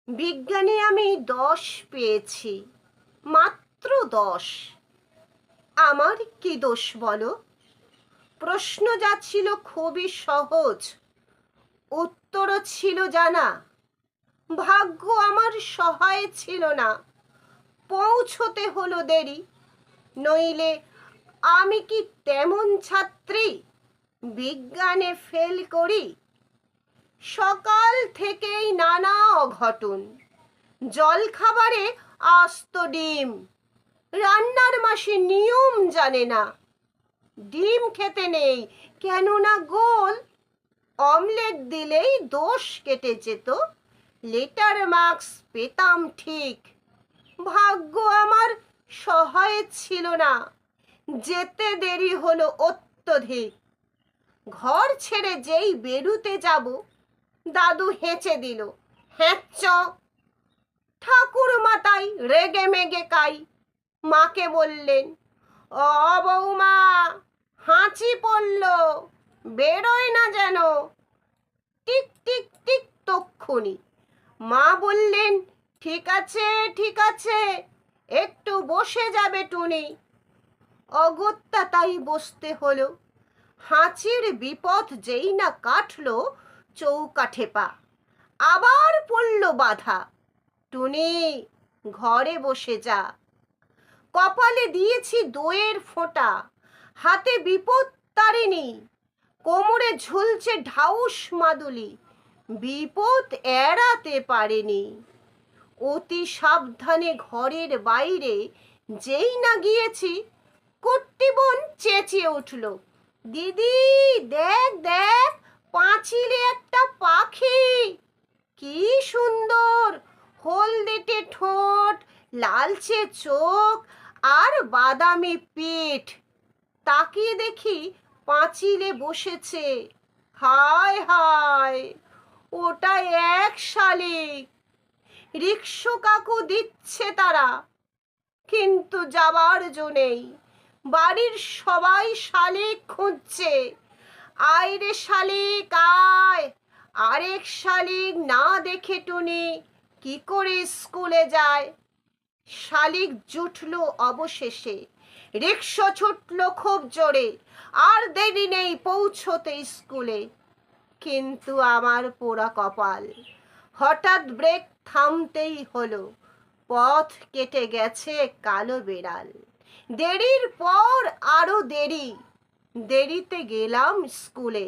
বিজ্ঞানে আমি 10 পেয়েছি, মাত্র 10। আমার কি দোষ বলো? প্রশ্ন যা ছিল খুবই সহজ, উত্তরও ছিল জানা। ভাগ্য আমার সহায় ছিল না, পৌঁছতে হলো দেরি। নইলে আমি কি তেমন ছাত্রী বিজ্ঞানে ফেল করি? সকাল থেকেই নানা অঘটন, জলখাবারে আস্ত ডিম, রান্নার মাসি নিয়ম জানে না। ডিম খেতে নেই কেননা গোল, অমলেট দিলেই দোষ কেটে যেত, লেটার মার্কস পেতাম ঠিক। ভাগ্য আমার সহায় ছিল না, যেতে দেরি হলো অত্যধিক। ঘর ছেড়ে যেই বেরুতে যাব, দাদু হেঁচে দিল, হ্যাঁচ। ঠাকুরমা তাই রেগে মেগে কাই, মাকে বললেন, ও বৌমা, হাঁচি পড়ল, বেরোয় না যেন। টিক টিক টিক তক্ষুনি মা বললেন, ঠিক আছে ঠিক আছে, একটু বসে যাবে টুনি। অগত্যা তাই বসতে হলো। হাঁচির বিপদ যেই না কাটলো, চৌকাঠে পা আবার পড়ল বাধা। টুনি, ঘরে বসে যা। কপালে দিয়েছি দইয়ের ফোঁটা, হাতে বিপদ তারিণী, কোমরে ঝুলছে ঢাউস মাদুলি, বিপদ এড়াতে পারেনি। অতি সাবধানে ঘরের বাইরে যেই না গিয়েছি, কুট্টি বোন চেঁচিয়ে উঠল, দিদি দেখ দেখ, পাঁচিলে একটা পাখি, কি সুন্দর, হলদেটে ঠোঁট, লালচে চোখ আর বাদামি পিঠ। তাকিয়ে দেখি পাঁচিলে বসেছে। হায় হায়, ওটা এক শালিক। রিকশো কাকু দিচ্ছে তারা, কিন্তু যাবার জো নেই। বাড়ির সবাই শালিক খুঁজছে। আয় রে শালিক আয়, আরেক শালিক না দেখে টুনি কি করে স্কুলে যায়? শালিক জুটল অবশেষে, রিকশা ছুটল খুব জোরে, আর দেরি নেই পৌঁছতে স্কুলে। কিন্তু আমার পোড়া কপাল, হঠাৎ ব্রেক থামতেই হলো, পথ কেটে গেছে কালো বেড়াল। দেরির পর আরো দেরি, দেরিতে গেলাম স্কুলে।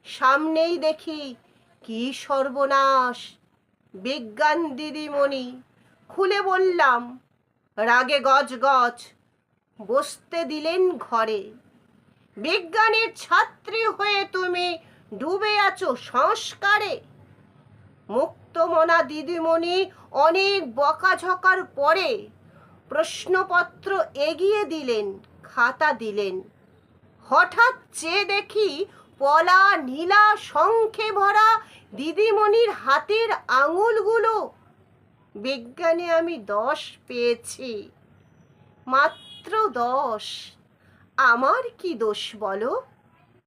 সামনেই দেখি কি সর্বনাশ, বিজ্ঞান দিদিমণি। খুলে বললাম, রাগে গজ গজ, বসতে দিলেন ঘরে। বিজ্ঞানের ছাত্রী হয়ে তুমি ডুবে আছো সংস্কারে। মুক্তমনা দিদিমণি অনেক বকাঝকার পরে প্রশ্নপত্র এগিয়ে দিলেন, খাতা দিলেন। হঠাৎ চেয়ে দেখি পলা নীলা শঙ্খে ভরা দিদিমণির হাতের আঙুলগুলো। বিজ্ঞানে আমি 10 পেয়েছি, মাত্র 10। আমার কি দোষ বলো?